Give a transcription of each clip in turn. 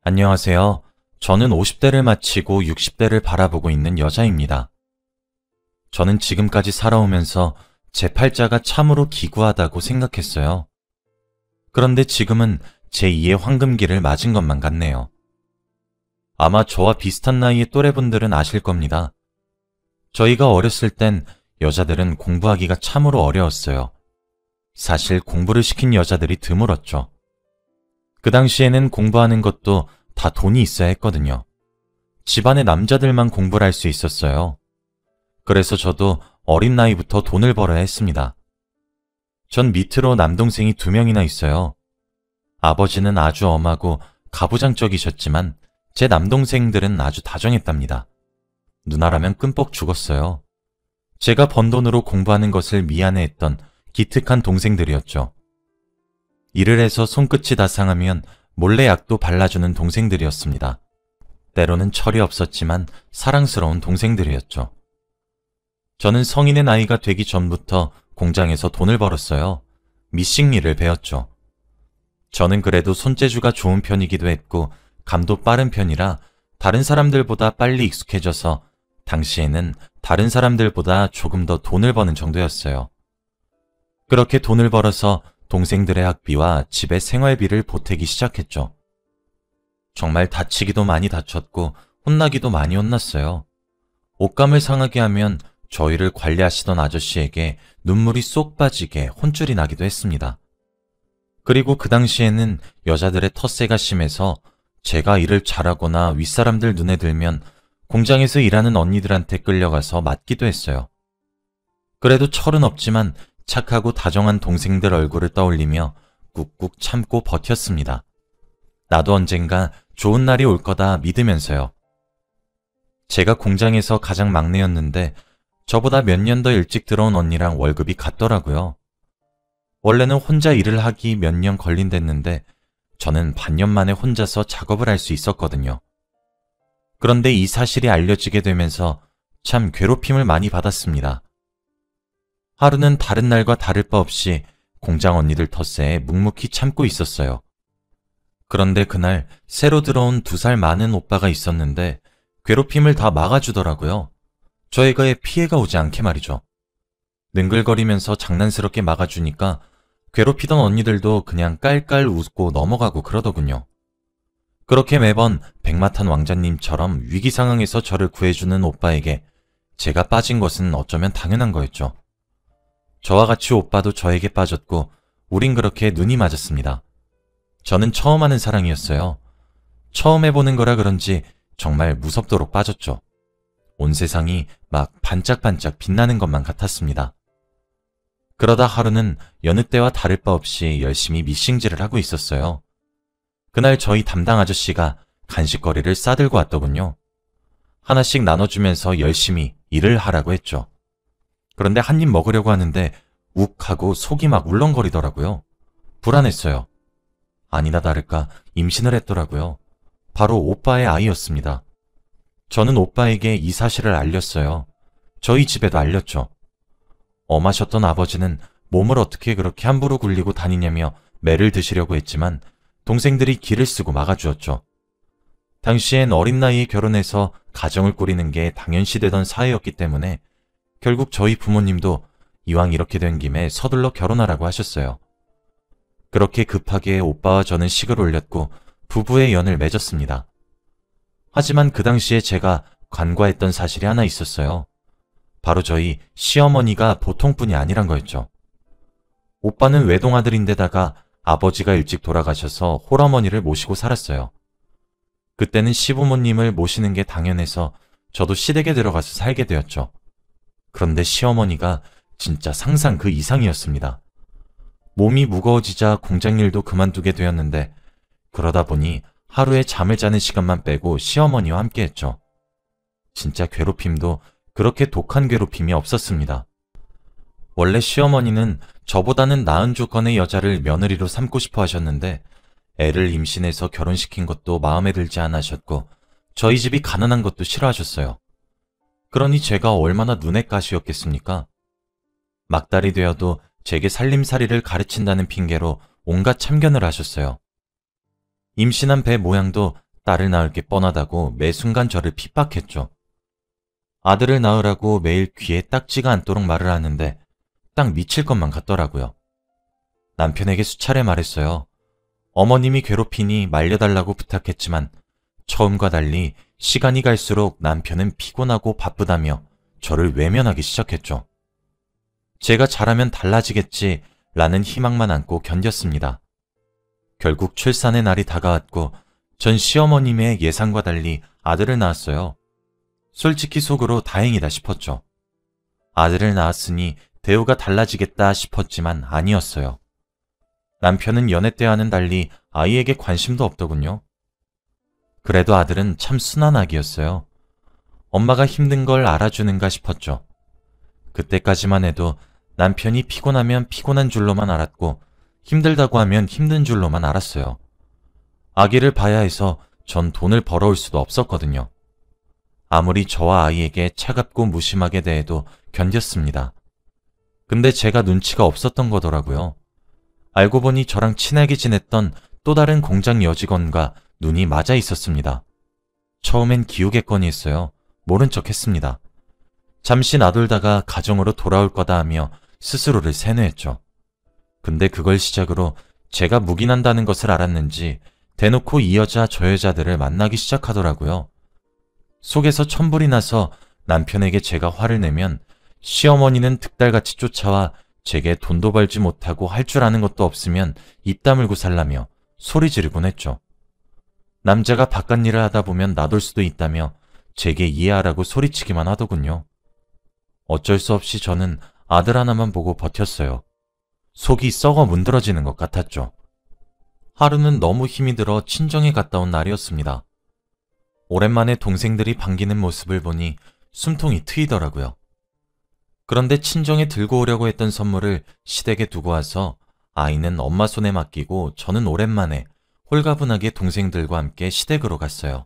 안녕하세요. 저는 50대를 마치고 60대를 바라보고 있는 여자입니다. 저는 지금까지 살아오면서 제 팔자가 참으로 기구하다고 생각했어요. 그런데 지금은 제2의 황금기를 맞은 것만 같네요. 아마 저와 비슷한 나이의 또래분들은 아실 겁니다. 저희가 어렸을 땐 여자들은 공부하기가 참으로 어려웠어요. 사실 공부를 시킨 여자들이 드물었죠. 그 당시에는 공부하는 것도 다 돈이 있어야 했거든요. 집안의 남자들만 공부를 할 수 있었어요. 그래서 저도 어린 나이부터 돈을 벌어야 했습니다. 전 밑으로 남동생이 2명이나 있어요. 아버지는 아주 엄하고 가부장적이셨지만 제 남동생들은 아주 다정했답니다. 누나라면 끔뻑 죽었어요. 제가 번 돈으로 공부하는 것을 미안해했던 기특한 동생들이었죠. 일을 해서 손끝이 다 상하면 몰래 약도 발라주는 동생들이었습니다. 때로는 철이 없었지만 사랑스러운 동생들이었죠. 저는 성인의 나이가 되기 전부터 공장에서 돈을 벌었어요. 미싱 일을 배웠죠. 저는 그래도 손재주가 좋은 편이기도 했고 감도 빠른 편이라 다른 사람들보다 빨리 익숙해져서 당시에는 다른 사람들보다 조금 더 돈을 버는 정도였어요. 그렇게 돈을 벌어서 동생들의 학비와 집의 생활비를 보태기 시작했죠. 정말 다치기도 많이 다쳤고 혼나기도 많이 혼났어요. 옷감을 상하게 하면 저희를 관리하시던 아저씨에게 눈물이 쏙 빠지게 혼쭐이 나기도 했습니다. 그리고 그 당시에는 여자들의 텃세가 심해서 제가 일을 잘하거나 윗사람들 눈에 들면 공장에서 일하는 언니들한테 끌려가서 맞기도 했어요. 그래도 철은 없지만 착하고 다정한 동생들 얼굴을 떠올리며 꾹꾹 참고 버텼습니다. 나도 언젠가 좋은 날이 올 거다 믿으면서요. 제가 공장에서 가장 막내였는데 저보다 몇 년 더 일찍 들어온 언니랑 월급이 같더라고요. 원래는 혼자 일을 하기 몇 년 걸린댔는데 저는 반년 만에 혼자서 작업을 할 수 있었거든요. 그런데 이 사실이 알려지게 되면서 참 괴롭힘을 많이 받았습니다. 하루는 다른 날과 다를 바 없이 공장 언니들 텃세에 묵묵히 참고 있었어요. 그런데 그날 새로 들어온 2살 많은 오빠가 있었는데 괴롭힘을 다 막아주더라고요. 저에게 피해가 오지 않게 말이죠. 능글거리면서 장난스럽게 막아주니까 괴롭히던 언니들도 그냥 깔깔 웃고 넘어가고 그러더군요. 그렇게 매번 백마탄 왕자님처럼 위기 상황에서 저를 구해주는 오빠에게 제가 빠진 것은 어쩌면 당연한 거였죠. 저와 같이 오빠도 저에게 빠졌고 우린 그렇게 눈이 맞았습니다. 저는 처음 하는 사랑이었어요. 처음 해보는 거라 그런지 정말 무섭도록 빠졌죠. 온 세상이 막 반짝반짝 빛나는 것만 같았습니다. 그러다 하루는 여느 때와 다를 바 없이 열심히 미싱질을 하고 있었어요. 그날 저희 담당 아저씨가 간식거리를 싸들고 왔더군요. 하나씩 나눠주면서 열심히 일을 하라고 했죠. 그런데 한 입 먹으려고 하는데 욱 하고 속이 막 울렁거리더라고요. 불안했어요. 아니나 다를까 임신을 했더라고요. 바로 오빠의 아이였습니다. 저는 오빠에게 이 사실을 알렸어요. 저희 집에도 알렸죠. 엄하셨던 아버지는 몸을 어떻게 그렇게 함부로 굴리고 다니냐며 매를 드시려고 했지만 동생들이 기를 쓰고 막아주었죠. 당시엔 어린 나이에 결혼해서 가정을 꾸리는 게 당연시되던 사회였기 때문에 결국 저희 부모님도 이왕 이렇게 된 김에 서둘러 결혼하라고 하셨어요. 그렇게 급하게 오빠와 저는 식을 올렸고 부부의 연을 맺었습니다. 하지만 그 당시에 제가 간과했던 사실이 하나 있었어요. 바로 저희 시어머니가 보통분이 아니란 거였죠. 오빠는 외동아들인데다가 아버지가 일찍 돌아가셔서 홀어머니를 모시고 살았어요. 그때는 시부모님을 모시는 게 당연해서 저도 시댁에 들어가서 살게 되었죠. 그런데 시어머니가 진짜 상상 그 이상이었습니다. 몸이 무거워지자 공장일도 그만두게 되었는데 그러다 보니 하루에 잠을 자는 시간만 빼고 시어머니와 함께했죠. 진짜 괴롭힘도 그렇게 독한 괴롭힘이 없었습니다. 원래 시어머니는 저보다는 나은 조건의 여자를 며느리로 삼고 싶어 하셨는데 애를 임신해서 결혼시킨 것도 마음에 들지 않으셨고 저희 집이 가난한 것도 싫어하셨어요. 그러니 제가 얼마나 눈엣 가시였겠습니까? 막달이 되어도 제게 살림살이를 가르친다는 핑계로 온갖 참견을 하셨어요. 임신한 배 모양도 딸을 낳을 게 뻔하다고 매 순간 저를 핍박했죠. 아들을 낳으라고 매일 귀에 딱지가 않도록 말을 하는데 딱 미칠 것만 같더라고요. 남편에게 수차례 말했어요. 어머님이 괴롭히니 말려달라고 부탁했지만 처음과 달리 시간이 갈수록 남편은 피곤하고 바쁘다며 저를 외면하기 시작했죠. 제가 잘하면 달라지겠지라는 희망만 안고 견뎠습니다. 결국 출산의 날이 다가왔고 전 시어머님의 예상과 달리 아들을 낳았어요. 솔직히 속으로 다행이다 싶었죠. 아들을 낳았으니 대우가 달라지겠다 싶었지만 아니었어요. 남편은 연애 때와는 달리 아이에게 관심도 없더군요. 그래도 아들은 참 순한 아기였어요. 엄마가 힘든 걸 알아주는가 싶었죠. 그때까지만 해도 남편이 피곤하면 피곤한 줄로만 알았고 힘들다고 하면 힘든 줄로만 알았어요. 아기를 봐야 해서 전 돈을 벌어올 수도 없었거든요. 아무리 저와 아이에게 차갑고 무심하게 대해도 견뎠습니다. 근데 제가 눈치가 없었던 거더라고요. 알고 보니 저랑 친하게 지냈던 또 다른 공장 여직원과 눈이 맞아 있었습니다. 처음엔 기우겠거니 했어요. 모른 척 했습니다. 잠시 나돌다가 가정으로 돌아올 거다 하며 스스로를 세뇌했죠. 근데 그걸 시작으로 제가 묵인한다는 것을 알았는지 대놓고 이 여자 저 여자들을 만나기 시작하더라고요. 속에서 천불이 나서 남편에게 제가 화를 내면 시어머니는 득달같이 쫓아와 제게 돈도 벌지 못하고 할 줄 아는 것도 없으면 입 다물고 살라며 소리 지르곤 했죠. 남자가 바깥 일을 하다 보면 놔둘 수도 있다며 제게 이해하라고 소리치기만 하더군요. 어쩔 수 없이 저는 아들 하나만 보고 버텼어요. 속이 썩어 문드러지는 것 같았죠. 하루는 너무 힘이 들어 친정에 갔다 온 날이었습니다. 오랜만에 동생들이 반기는 모습을 보니 숨통이 트이더라고요. 그런데 친정에 들고 오려고 했던 선물을 시댁에 두고 와서 아이는 엄마 손에 맡기고 저는 오랜만에 홀가분하게 동생들과 함께 시댁으로 갔어요.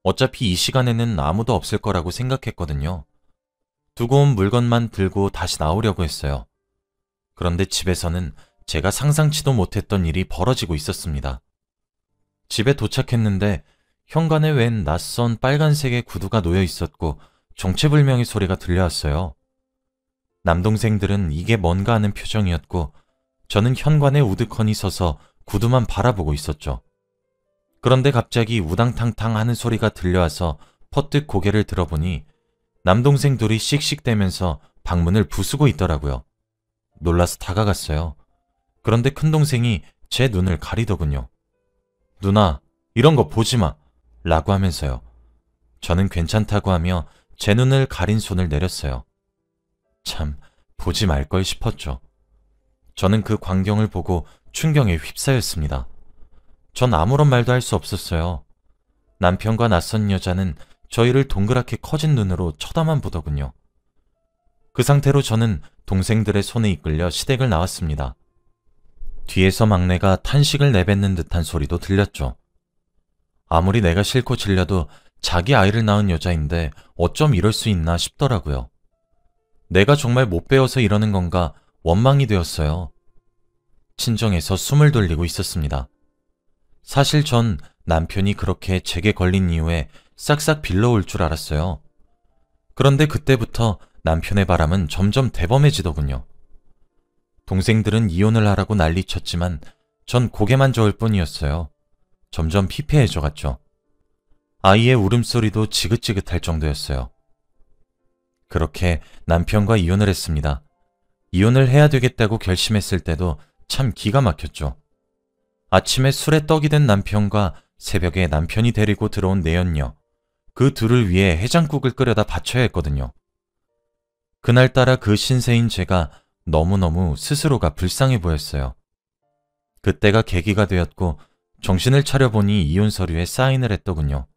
어차피 이 시간에는 아무도 없을 거라고 생각했거든요. 두고 온 물건만 들고 다시 나오려고 했어요. 그런데 집에서는 제가 상상치도 못했던 일이 벌어지고 있었습니다. 집에 도착했는데 현관에 웬 낯선 빨간색의 구두가 놓여 있었고 정체불명의 소리가 들려왔어요. 남동생들은 이게 뭔가 하는 표정이었고 저는 현관에 우두커니 서서 구두만 바라보고 있었죠. 그런데 갑자기 우당탕탕 하는 소리가 들려와서 퍼뜩 고개를 들어보니 남동생 둘이 씩씩대면서 방문을 부수고 있더라고요. 놀라서 다가갔어요. 그런데 큰동생이 제 눈을 가리더군요. 누나, 이런 거 보지 마! 라고 하면서요. 저는 괜찮다고 하며 제 눈을 가린 손을 내렸어요. 참, 보지 말걸 싶었죠. 저는 그 광경을 보고 충격에 휩싸였습니다. 전 아무런 말도 할 수 없었어요. 남편과 낯선 여자는 저희를 동그랗게 커진 눈으로 쳐다만 보더군요. 그 상태로 저는 동생들의 손에 이끌려 시댁을 나왔습니다. 뒤에서 막내가 탄식을 내뱉는 듯한 소리도 들렸죠. 아무리 내가 싫고 질려도 자기 아이를 낳은 여자인데 어쩜 이럴 수 있나 싶더라고요. 내가 정말 못 배워서 이러는 건가 원망이 되었어요. 친정에서 숨을 돌리고 있었습니다. 사실 전 남편이 그렇게 제게 걸린 이후에 싹싹 빌러올 줄 알았어요. 그런데 그때부터 남편의 바람은 점점 대범해지더군요. 동생들은 이혼을 하라고 난리쳤지만 전 고개만 저을 뿐이었어요. 점점 피폐해져 갔죠. 아이의 울음소리도 지긋지긋할 정도였어요. 그렇게 남편과 이혼을 했습니다. 이혼을 해야 되겠다고 결심했을 때도 참 기가 막혔죠. 아침에 술에 떡이 된 남편과 새벽에 남편이 데리고 들어온 내연녀, 그 둘을 위해 해장국을 끓여다 바쳐야 했거든요. 그날따라 그 신세인 제가 너무너무 스스로가 불쌍해 보였어요. 그때가 계기가 되었고 정신을 차려보니 이혼 서류에 사인을 했더군요.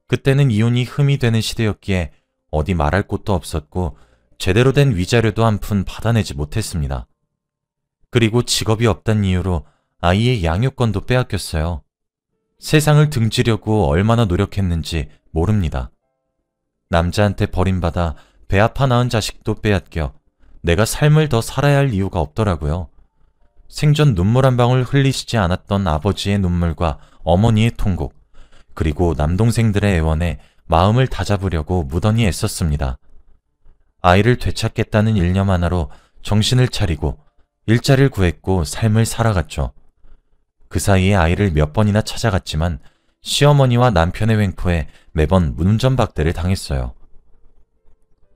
그때는 이혼이 흠이 되는 시대였기에 어디 말할 곳도 없었고 제대로 된 위자료도 한 푼 받아내지 못했습니다. 그리고 직업이 없단 이유로 아이의 양육권도 빼앗겼어요. 세상을 등지려고 얼마나 노력했는지 모릅니다. 남자한테 버림받아 배 아파 낳은 자식도 빼앗겨 내가 삶을 더 살아야 할 이유가 없더라고요. 생전 눈물 한 방울 흘리시지 않았던 아버지의 눈물과 어머니의 통곡, 그리고 남동생들의 애원에 마음을 다잡으려고 무던히 애썼습니다. 아이를 되찾겠다는 일념 하나로 정신을 차리고 일자리를 구했고 삶을 살아갔죠. 그 사이에 아이를 몇 번이나 찾아갔지만 시어머니와 남편의 횡포에 매번 문전박대를 당했어요.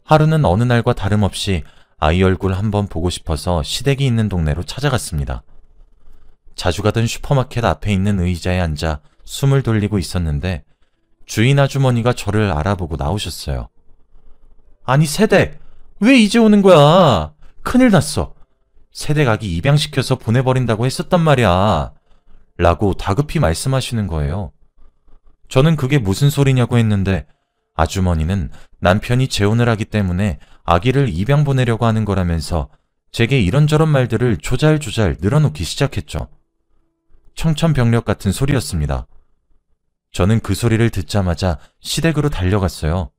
하루는 어느 날과 다름없이 아이 얼굴 한번 보고 싶어서 시댁이 있는 동네로 찾아갔습니다. 자주 가던 슈퍼마켓 앞에 있는 의자에 앉아 숨을 돌리고 있었는데 주인 아주머니가 저를 알아보고 나오셨어요. 아니 세댁, 왜 이제 오는 거야? 큰일 났어. 세댁 아기 입양시켜서 보내버린다고 했었단 말이야. 라고 다급히 말씀하시는 거예요. 저는 그게 무슨 소리냐고 했는데 아주머니는 남편이 재혼을 하기 때문에 아기를 입양 보내려고 하는 거라면서 제게 이런저런 말들을 조잘조잘 늘어놓기 시작했죠. 청천벽력 같은 소리였습니다. 저는 그 소리를 듣자마자 시댁으로 달려갔어요.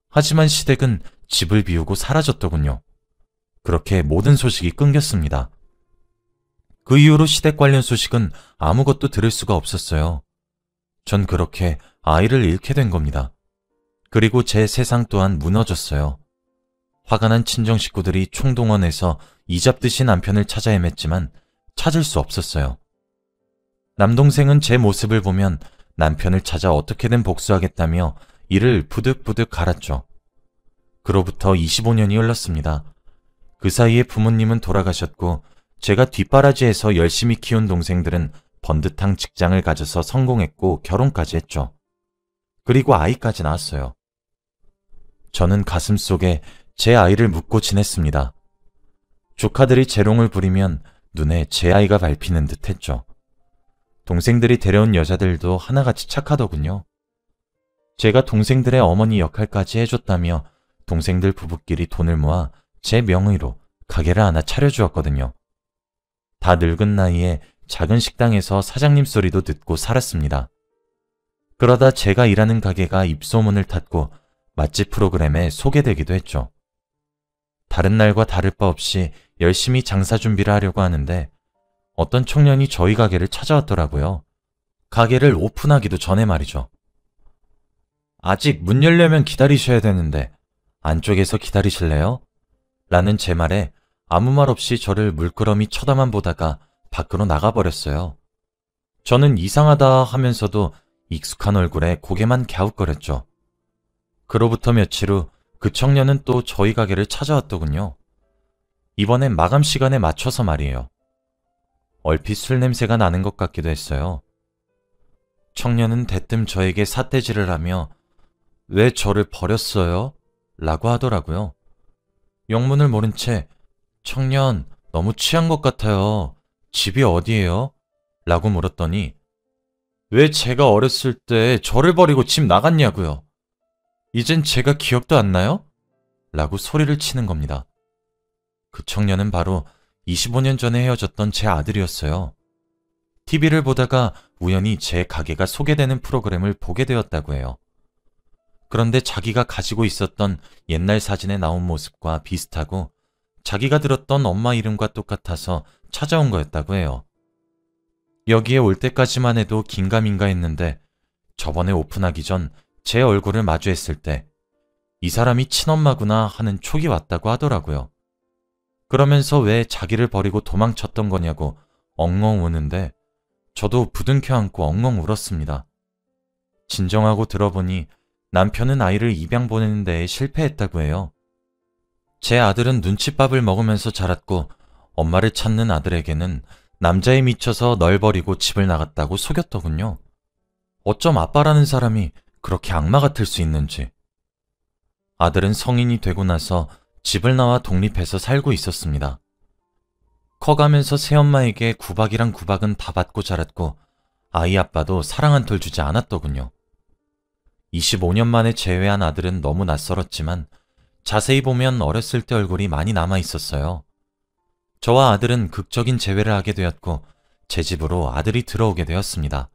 하지만 시댁은 집을 비우고 사라졌더군요. 그렇게 모든 소식이 끊겼습니다. 그 이후로 시댁 관련 소식은 아무것도 들을 수가 없었어요. 전 그렇게 아이를 잃게 된 겁니다. 그리고 제 세상 또한 무너졌어요. 화가 난 친정 식구들이 총동원해서 이잡듯이 남편을 찾아 헤맸지만 찾을 수 없었어요. 남동생은 제 모습을 보면 남편을 찾아 어떻게든 복수하겠다며 이를 부득부득 갈았죠. 그로부터 25년이 흘렀습니다. 그 사이에 부모님은 돌아가셨고 제가 뒷바라지에서 열심히 키운 동생들은 번듯한 직장을 가져서 성공했고 결혼까지 했죠. 그리고 아이까지 낳았어요. 저는 가슴속에 제 아이를 묻고 지냈습니다. 조카들이 재롱을 부리면 눈에 제 아이가 밟히는 듯 했죠. 동생들이 데려온 여자들도 하나같이 착하더군요. 제가 동생들의 어머니 역할까지 해줬다며 동생들 부부끼리 돈을 모아 제 명의로 가게를 하나 차려주었거든요. 다 늙은 나이에 작은 식당에서 사장님 소리도 듣고 살았습니다. 그러다 제가 일하는 가게가 입소문을 탔고 맛집 프로그램에 소개되기도 했죠. 다른 날과 다를 바 없이 열심히 장사 준비를 하려고 하는데 어떤 청년이 저희 가게를 찾아왔더라고요. 가게를 오픈하기도 전에 말이죠. 아직 문 열려면 기다리셔야 되는데 안쪽에서 기다리실래요? 라는 제 말에 아무 말 없이 저를 물끄러미 쳐다만 보다가 밖으로 나가버렸어요. 저는 이상하다 하면서도 익숙한 얼굴에 고개만 갸웃거렸죠. 그로부터 며칠 후 그 청년은 또 저희 가게를 찾아왔더군요. 이번엔 마감 시간에 맞춰서 말이에요. 얼핏 술 냄새가 나는 것 같기도 했어요. 청년은 대뜸 저에게 삿대질을 하며 왜 저를 버렸어요? 라고 하더라고요. 영문을 모른 채 청년 너무 취한 것 같아요. 집이 어디예요? 라고 물었더니 왜 제가 어렸을 때 저를 버리고 집 나갔냐고요. 이젠 제가 기억도 안 나요? 라고 소리를 치는 겁니다. 그 청년은 바로 25년 전에 헤어졌던 제 아들이었어요. TV를 보다가 우연히 제 가게가 소개되는 프로그램을 보게 되었다고 해요. 그런데 자기가 가지고 있었던 옛날 사진에 나온 모습과 비슷하고 자기가 들었던 엄마 이름과 똑같아서 찾아온 거였다고 해요. 여기에 올 때까지만 해도 긴가민가 했는데 저번에 오픈하기 전 제 얼굴을 마주했을 때 이 사람이 친엄마구나 하는 촉이 왔다고 하더라고요. 그러면서 왜 자기를 버리고 도망쳤던 거냐고 엉엉 우는데 저도 부둥켜 안고 엉엉 울었습니다. 진정하고 들어보니 남편은 아이를 입양 보내는 데에 실패했다고 해요. 제 아들은 눈칫밥을 먹으면서 자랐고 엄마를 찾는 아들에게는 남자에 미쳐서 널 버리고 집을 나갔다고 속였더군요. 어쩜 아빠라는 사람이 그렇게 악마 같을 수 있는지. 아들은 성인이 되고 나서 집을 나와 독립해서 살고 있었습니다. 커가면서 새엄마에게 구박이랑 구박은 다 받고 자랐고 아이 아빠도 사랑 한 톨 주지 않았더군요. 25년 만에 재회한 아들은 너무 낯설었지만 자세히 보면 어렸을 때 얼굴이 많이 남아 있었어요. 저와 아들은 극적인 재회를 하게 되었고 제 집으로 아들이 들어오게 되었습니다.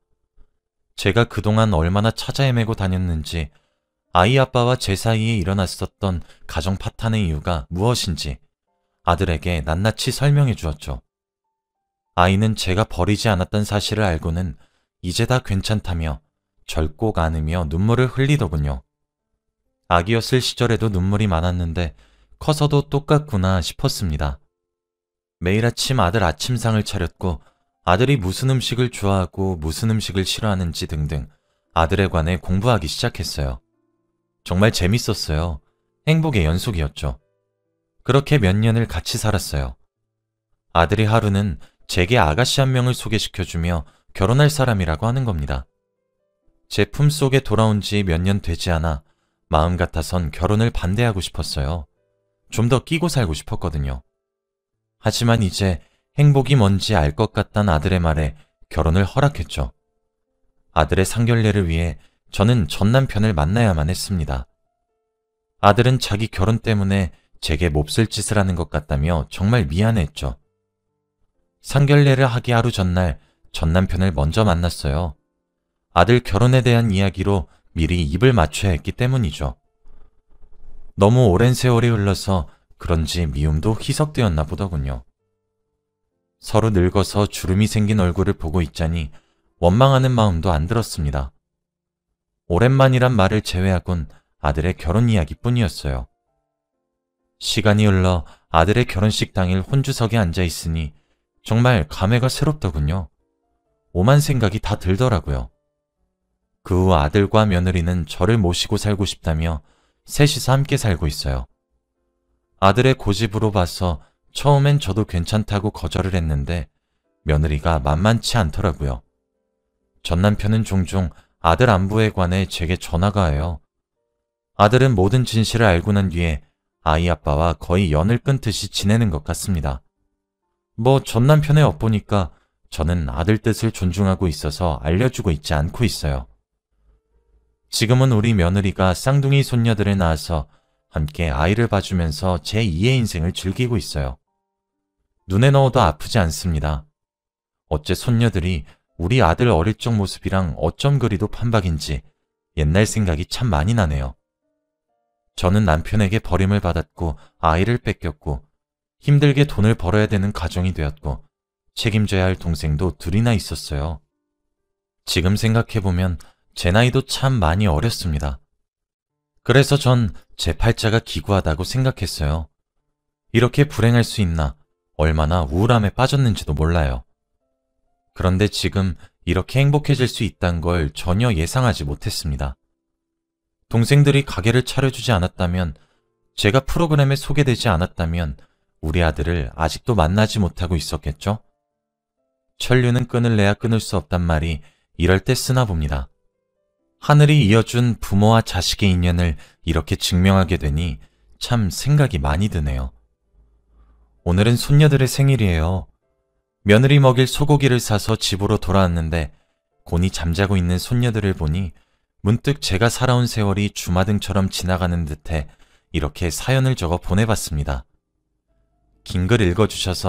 제가 그동안 얼마나 찾아 헤매고 다녔는지 아이 아빠와 제 사이에 일어났었던 가정 파탄의 이유가 무엇인지 아들에게 낱낱이 설명해 주었죠. 아이는 제가 버리지 않았던 사실을 알고는 이제 다 괜찮다며 절 꼭 안으며 눈물을 흘리더군요. 아기였을 시절에도 눈물이 많았는데 커서도 똑같구나 싶었습니다. 매일 아침 아들 아침상을 차렸고 아들이 무슨 음식을 좋아하고 무슨 음식을 싫어하는지 등등 아들에 관해 공부하기 시작했어요. 정말 재밌었어요. 행복의 연속이었죠. 그렇게 몇 년을 같이 살았어요. 아들이 하루는 제게 아가씨 한 명을 소개시켜주며 결혼할 사람이라고 하는 겁니다. 제 품속에 돌아온 지 몇 년 되지 않아 마음 같아선 결혼을 반대하고 싶었어요. 좀 더 끼고 살고 싶었거든요. 하지만 이제 행복이 뭔지 알 것 같단 아들의 말에 결혼을 허락했죠. 아들의 상견례를 위해 저는 전 남편을 만나야만 했습니다. 아들은 자기 결혼 때문에 제게 몹쓸 짓을 하는 것 같다며 정말 미안해했죠. 상견례를 하기 하루 전날 전 남편을 먼저 만났어요. 아들 결혼에 대한 이야기로 미리 입을 맞춰야 했기 때문이죠. 너무 오랜 세월이 흘러서 그런지 미움도 희석되었나 보더군요. 서로 늙어서 주름이 생긴 얼굴을 보고 있자니 원망하는 마음도 안 들었습니다. 오랜만이란 말을 제외하곤 아들의 결혼 이야기뿐이었어요. 시간이 흘러 아들의 결혼식 당일 혼주석에 앉아 있으니 정말 감회가 새롭더군요. 오만 생각이 다 들더라고요. 그 후 아들과 며느리는 저를 모시고 살고 싶다며 셋이서 함께 살고 있어요. 아들의 고집으로 봐서 처음엔 저도 괜찮다고 거절을 했는데 며느리가 만만치 않더라고요. 전 남편은 종종 아들 안부에 관해 제게 전화가 와요. 아들은 모든 진실을 알고 난 뒤에 아이 아빠와 거의 연을 끊듯이 지내는 것 같습니다. 전 남편의 엿보니까 저는 아들 뜻을 존중하고 있어서 알려주고 있지 않고 있어요. 지금은 우리 며느리가 쌍둥이 손녀들을 낳아서 함께 아이를 봐주면서 제2의 인생을 즐기고 있어요. 눈에 넣어도 아프지 않습니다. 어째 손녀들이 우리 아들 어릴 적 모습이랑 어쩜 그리도 판박인지 옛날 생각이 참 많이 나네요. 저는 남편에게 버림을 받았고 아이를 뺏겼고 힘들게 돈을 벌어야 되는 가정이 되었고 책임져야 할 동생도 둘이나 있었어요. 지금 생각해보면 제 나이도 참 많이 어렸습니다. 그래서 전 제 팔자가 기구하다고 생각했어요. 이렇게 불행할 수 있나 얼마나 우울함에 빠졌는지도 몰라요. 그런데 지금 이렇게 행복해질 수 있다는 걸 전혀 예상하지 못했습니다. 동생들이 가게를 차려주지 않았다면, 제가 프로그램에 소개되지 않았다면 우리 아들을 아직도 만나지 못하고 있었겠죠? 천류는 끊을래야 끊을 수 없단 말이 이럴 때 쓰나 봅니다. 하늘이 이어준 부모와 자식의 인연을 이렇게 증명하게 되니 참 생각이 많이 드네요. 오늘은 손녀들의 생일이에요. 며느리 먹일 소고기를 사서 집으로 돌아왔는데 곤히 잠자고 있는 손녀들을 보니 문득 제가 살아온 세월이 주마등처럼 지나가는 듯해 이렇게 사연을 적어 보내봤습니다. 긴 글 읽어주셔서